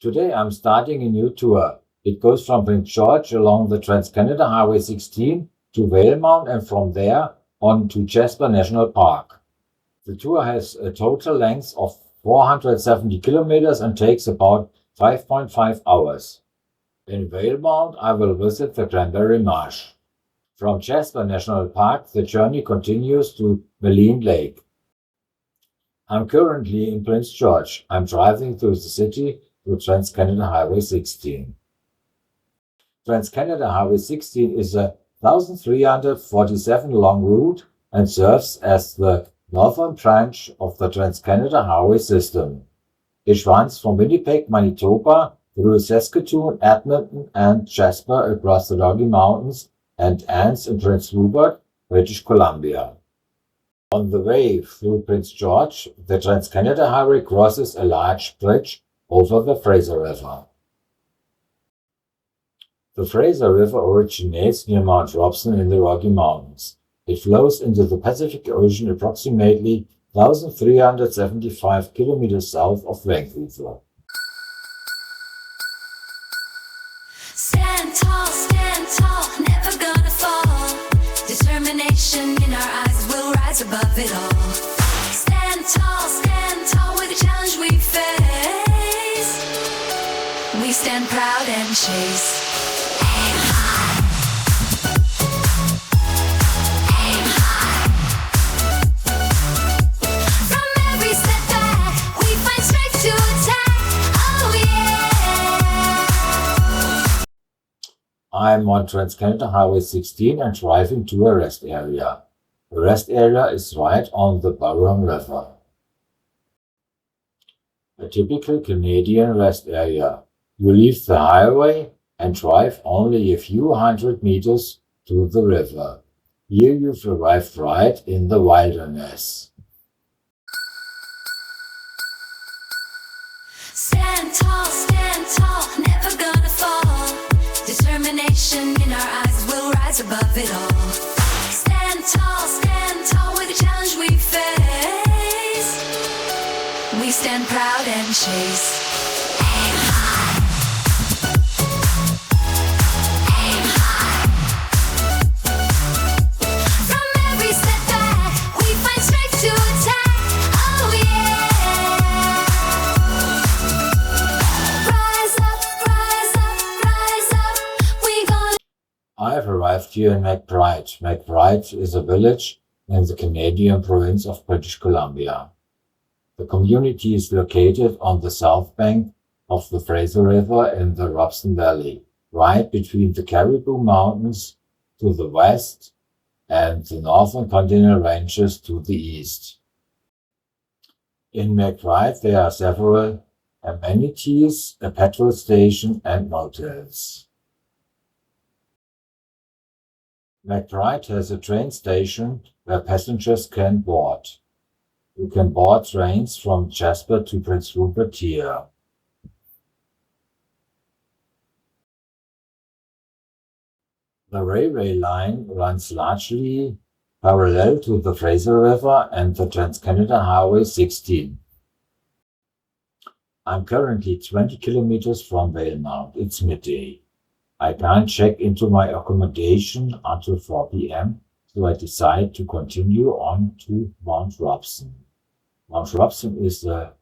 Today I'm starting a new tour. It goes from Prince George along the Trans-Canada Highway 16 to Valemount and from there on to Jasper National Park. The tour has a total length of 470 kilometers and takes about 5.5 hours. In Valemount I will visit the Cranberry Marsh. From Jasper National Park the journey continues to Maligne Lake. I'm currently in Prince George. I'm driving through the city through Trans-Canada Highway 16. Trans-Canada Highway 16 is a 1,347 long route and serves as the northern branch of the Trans-Canada Highway system. It runs from Winnipeg, Manitoba through Saskatoon, Edmonton, and Jasper across the Rocky Mountains and ends in Prince Rupert, British Columbia. On the way through Prince George, the Trans-Canada Highway crosses a large bridge over the Fraser River. The Fraser River originates near Mount Robson in the Rocky Mountains. It flows into the Pacific Ocean approximately 1,375 kilometers south of Vancouver. Stand tall, never gonna fall. Determination in our eyes, we'll rise above it all. Stand tall with the challenge we face. We stand proud and chase. Aim high. Aim high. From every setback, we find strength to attack. Oh yeah. I'm on Trans-Canada Highway 16 and driving to a rest area. The rest area is right on the Maligne River. A typical Canadian rest area. You leave the highway and drive only a few hundred meters to the river. Here you've arrived right in the wilderness. Stand tall, never gonna fall. Determination in our eyes, we'll rise above it all. Stand tall with the challenge we face. We stand proud and chase. Aim high. Aim high. From every setback, we find strength to attack. Oh yeah. Rise up, we gonna. I've arrived here in McBride. McBride is a village in the Canadian province of British Columbia. The community is located on the south bank of the Fraser River in the Robson Valley, right between the Caribou Mountains to the west and the Northern Continental Ranges to the east. In McBride there are several amenities, a petrol station and motels. McBride has a train station where passengers can board. You can board trains from Jasper to Prince Rupert here. The railway line runs largely parallel to the Fraser River and the Trans-Canada Highway 16. I'm currently 20 kilometers from Valemount. It's midday. I can't check into my accommodation until 4 p.m., so I decide to continue on to Mount Robson. Mount Robson is a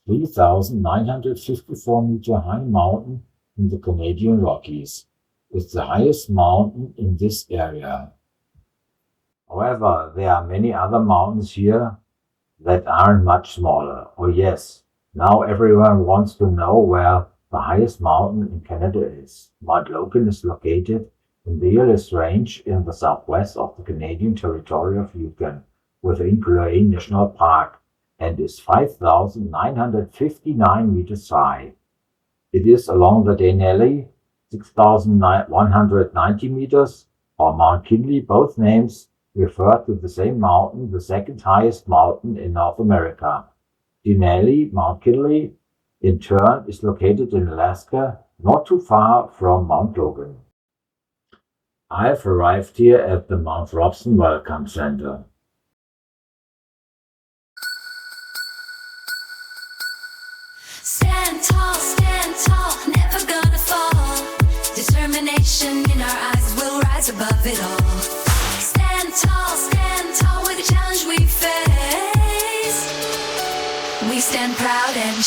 3,954 meter high mountain in the Canadian Rockies. It's the highest mountain in this area. However, there are many other mountains here that aren't much smaller. Oh yes, now everyone wants to know where the highest mountain in Canada is. Mount Logan is located in the Ellis Range in the southwest of the Canadian territory of Yukon within Maligne National Park and is 5,959 meters high. It is along the Denali, 6,190 meters, or Mount Kinley. Both names refer to the same mountain, the second highest mountain in North America. Denali, Mount Kinley, in turn, is located in Alaska, not too far from Mount Logan. I've arrived here at the Mount Robson Welcome Center. Stand tall,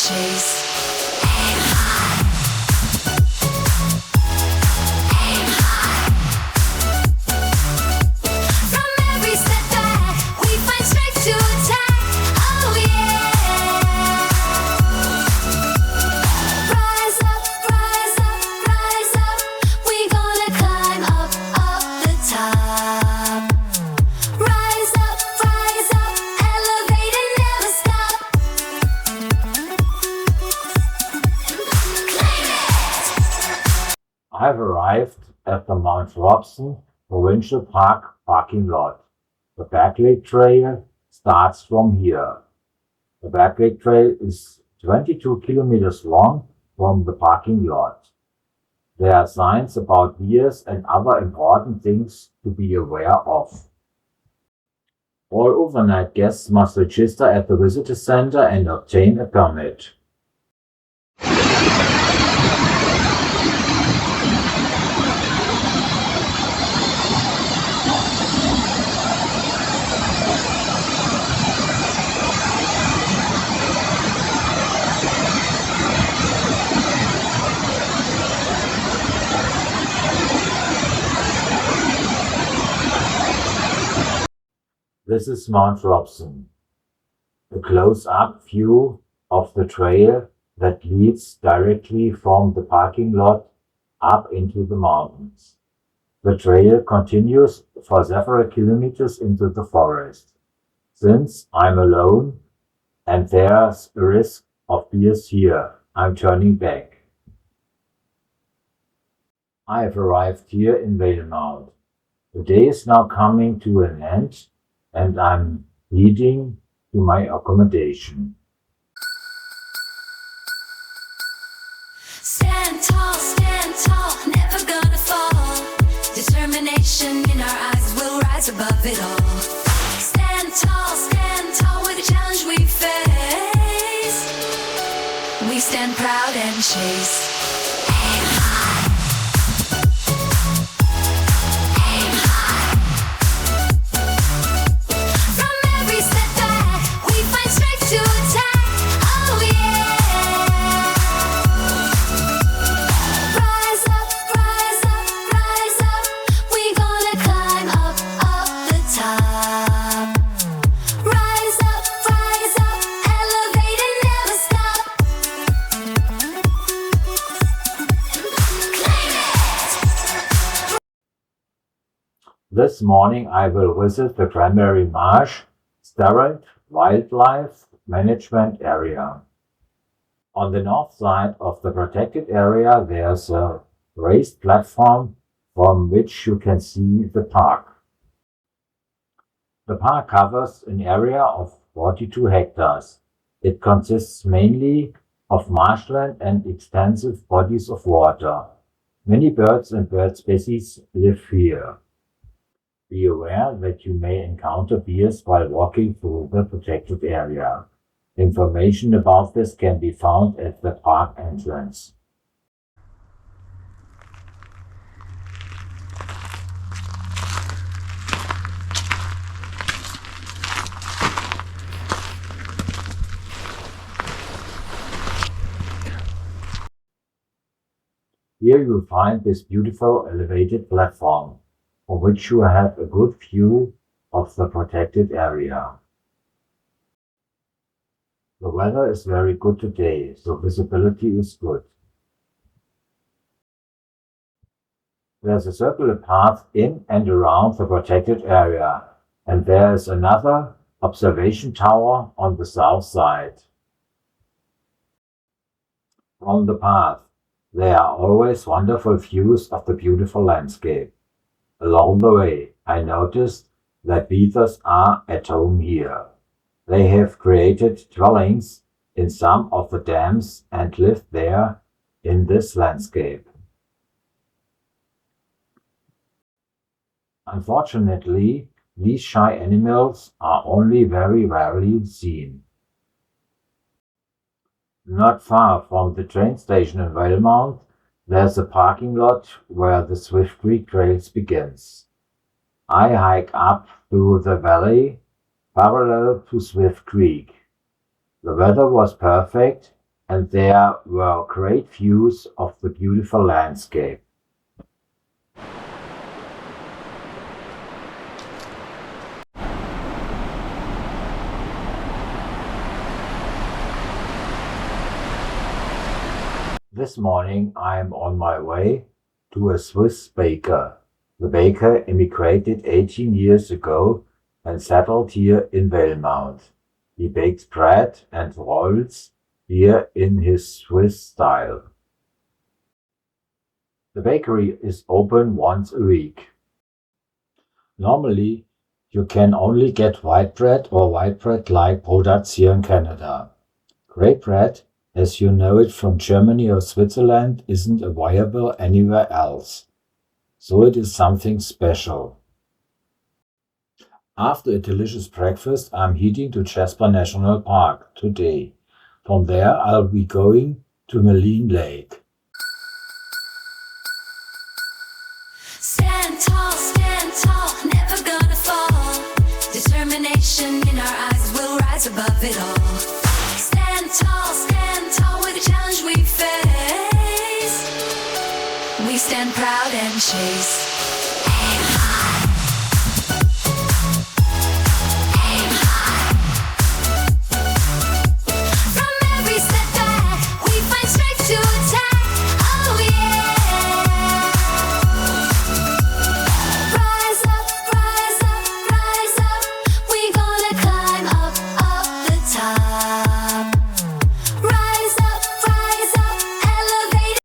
chase. Aim high. Aim high. From every setback, we find strength to attack. Oh yeah. Rise up, rise up, rise up. We gonna climb up, up the top. Rise up, elevate and never stop. Claim it! I've arrived at the Mount Robson Provincial Park parking lot. The Back Lake Trail starts from here. The Back Lake Trail is 22 kilometers long from the parking lot. There are signs about beers and other important things to be aware of. All overnight guests must register at the visitor center and obtain a permit. This is Mount Robson, a close-up view of the trail that leads directly from the parking lot up into the mountains. The trail continues for several kilometers into the forest. Since I'm alone and there's a risk of bears here, I'm turning back. I've arrived here in Valemount. The day is now coming to an end, and I'm heading to my accommodation. Stand tall, never gonna fall. Determination in our eyes, we'll rise above it all. Stand tall with the challenge we face. We stand proud and chase. Aim high. Aim high. From every setback, we find strength to attack. Oh yeah. Rise up, we gonna climb up, up the top. Rise up, elevate and never stop. Claim it! This morning I will visit the Cranberry Marsh Sterile Wildlife Management Area. On the north side of the protected area there's a raised platform from which you can see the park. The park covers an area of 42 hectares. It consists mainly of marshland and extensive bodies of water. Many birds and bird species live here. Be aware that you may encounter bears while walking through the protected area. Information about this can be found at the park entrance. Here you'll find this beautiful elevated platform, from which you have a good view of the protected area. The weather is very good today, so visibility is good. There's a circular path in and around the protected area, and there is another observation tower on the south side. From the path, there are always wonderful views of the beautiful landscape. Along the way, I noticed that beavers are at home here. They have created dwellings in some of the dams and live there in this landscape. Unfortunately, these shy animals are only very rarely seen. Not far from the train station in Valemount, there's a parking lot where the Swift Creek Trails begins. I hike up through the valley parallel to Swift Creek. The weather was perfect and there were great views of the beautiful landscape. This morning I am on my way to a Swiss baker. The baker immigrated 18 years ago and settled here in Valemount. He bakes bread and rolls here in his Swiss style. The bakery is open once a week. Normally, you can only get white bread or white bread-like products here in Canada. Grey bread, as you know it from Germany or Switzerland, isn't available anywhere else, so it is something special. After a delicious breakfast, I'm heading to Jasper National Park today. From there, I'll be going to Maligne Lake. Stand tall, never gonna fall. Determination in our eyes, we'll rise above it all. Stand tall with the challenge we face. We stand proud and chase. Aim high. Aim high. From every setback, we find strength to attack. Oh yeah. Rise up, rise up, rise up. We gonna climb up the top. Rise up, elevate.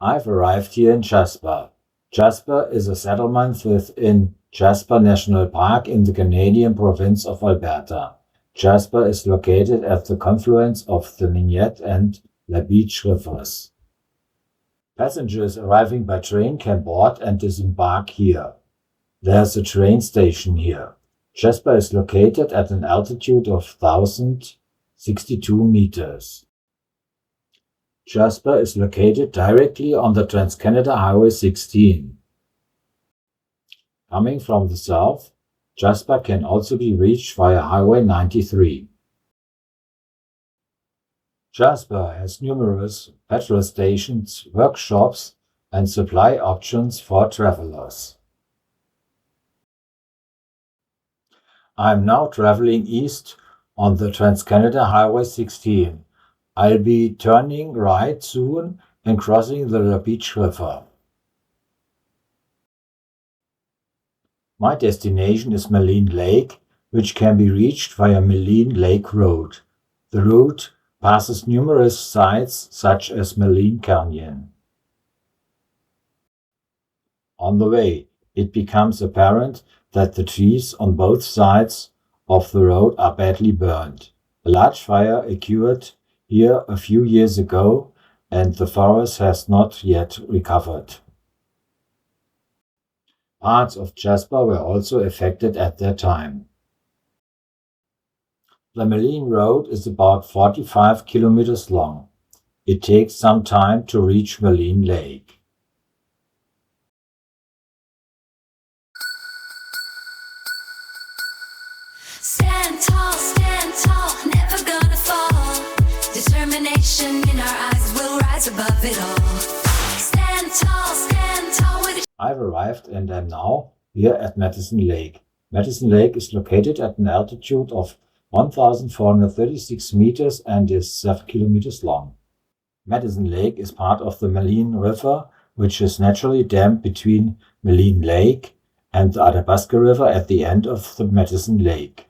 I've arrived here in Jasper. Jasper is a settlement within Jasper National Park in the Canadian province of Alberta. Jasper is located at the confluence of the Maligne and La Beach rivers. Passengers arriving by train can board and disembark here. There's a train station here. Jasper is located at an altitude of 1,062 meters. Jasper is located directly on the Trans-Canada Highway 16. Coming from the south, Jasper can also be reached via Highway 93. Jasper has numerous petrol stations, workshops, and supply options for travelers. I am now traveling east on the Trans-Canada Highway 16. I'll be turning right soon and crossing the La Beach River. My destination is Maligne Lake, which can be reached via Maligne Lake Road. The route passes numerous sites such as Maligne Canyon. On the way, it becomes apparent that the trees on both sides of the road are badly burned. A large fire occurred here a few years ago, and the forest has not yet recovered. Parts of Jasper were also affected at that time. The Maligne Road is about 45 kilometers long. It takes some time to reach Maligne Lake. Stand tall, never gonna fall. Determination in our eyes, we'll rise above it all. Stand tall with. I've arrived and am now here at Maligne Lake. Maligne Lake is located at an altitude of 1,436 meters and is 7 kilometers long. Maligne Lake is part of the Maligne River, which is naturally dammed between Maligne Lake and the Athabasca River at the end of the Maligne Lake.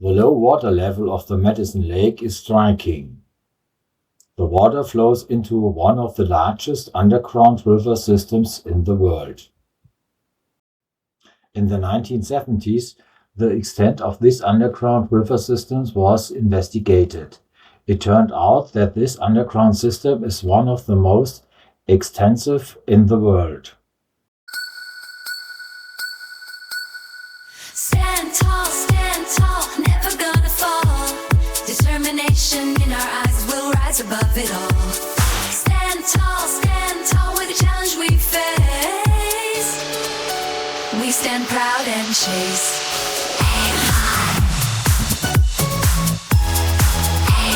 The low water level of the Maligne Lake is striking. The water flows into one of the largest underground river systems in the world. In the 1970s, the extent of this underground river system was investigated. It turned out that this underground system is one of the most extensive in the world. Stand tall, never gonna fall. Determination in our eyes, we'll rise above it all. Stand tall with the challenge we face. We stand proud and chase. Aim high. Aim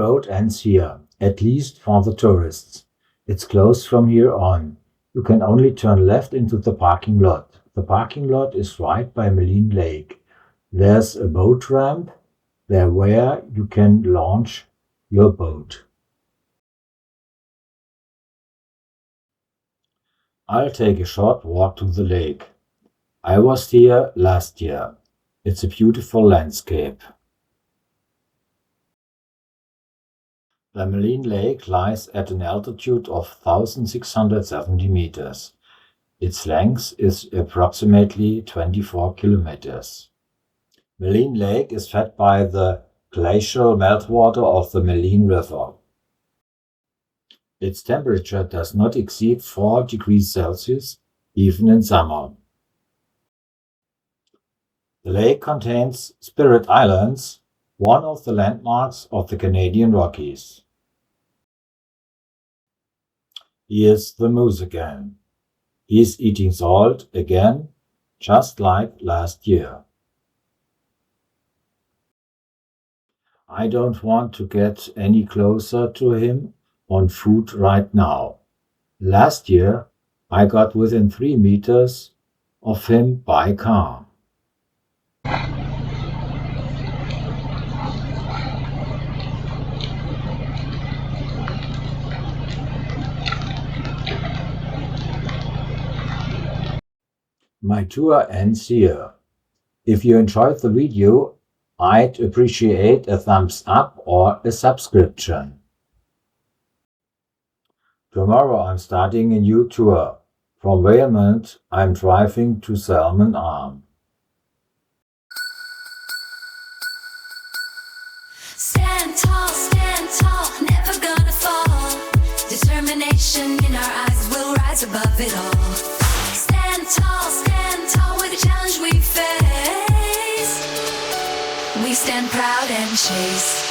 Road ends here, at least for the tourists. It's closed from here on. You can only turn left into the parking lot. The parking lot is right by Maligne Lake. There's a boat ramp there where you can launch your boat. I'll take a short walk to the lake. I was here last year. It's a beautiful landscape. The Maligne Lake lies at an altitude of 1,670 meters. Its length is approximately 24 kilometers. Maligne Lake is fed by the glacial meltwater of the Maligne River. Its temperature does not exceed 4 degrees Celsius, even in summer. The lake contains Spirit Islands, one of the landmarks of the Canadian Rockies. Here's the moose again. He's eating salt again, just like last year. I don't want to get any closer to him on foot right now. Last year, I got within 3 meters of him by car. My tour ends here. If you enjoyed the video, I'd appreciate a thumbs up or a subscription. Tomorrow I'm starting a new tour. From Valemount I'm driving to Salmon Arm. Stand tall, never gonna fall. Determination in our eyes, we'll rise above it all. Stand tall with the challenge we face. We stand proud and chase.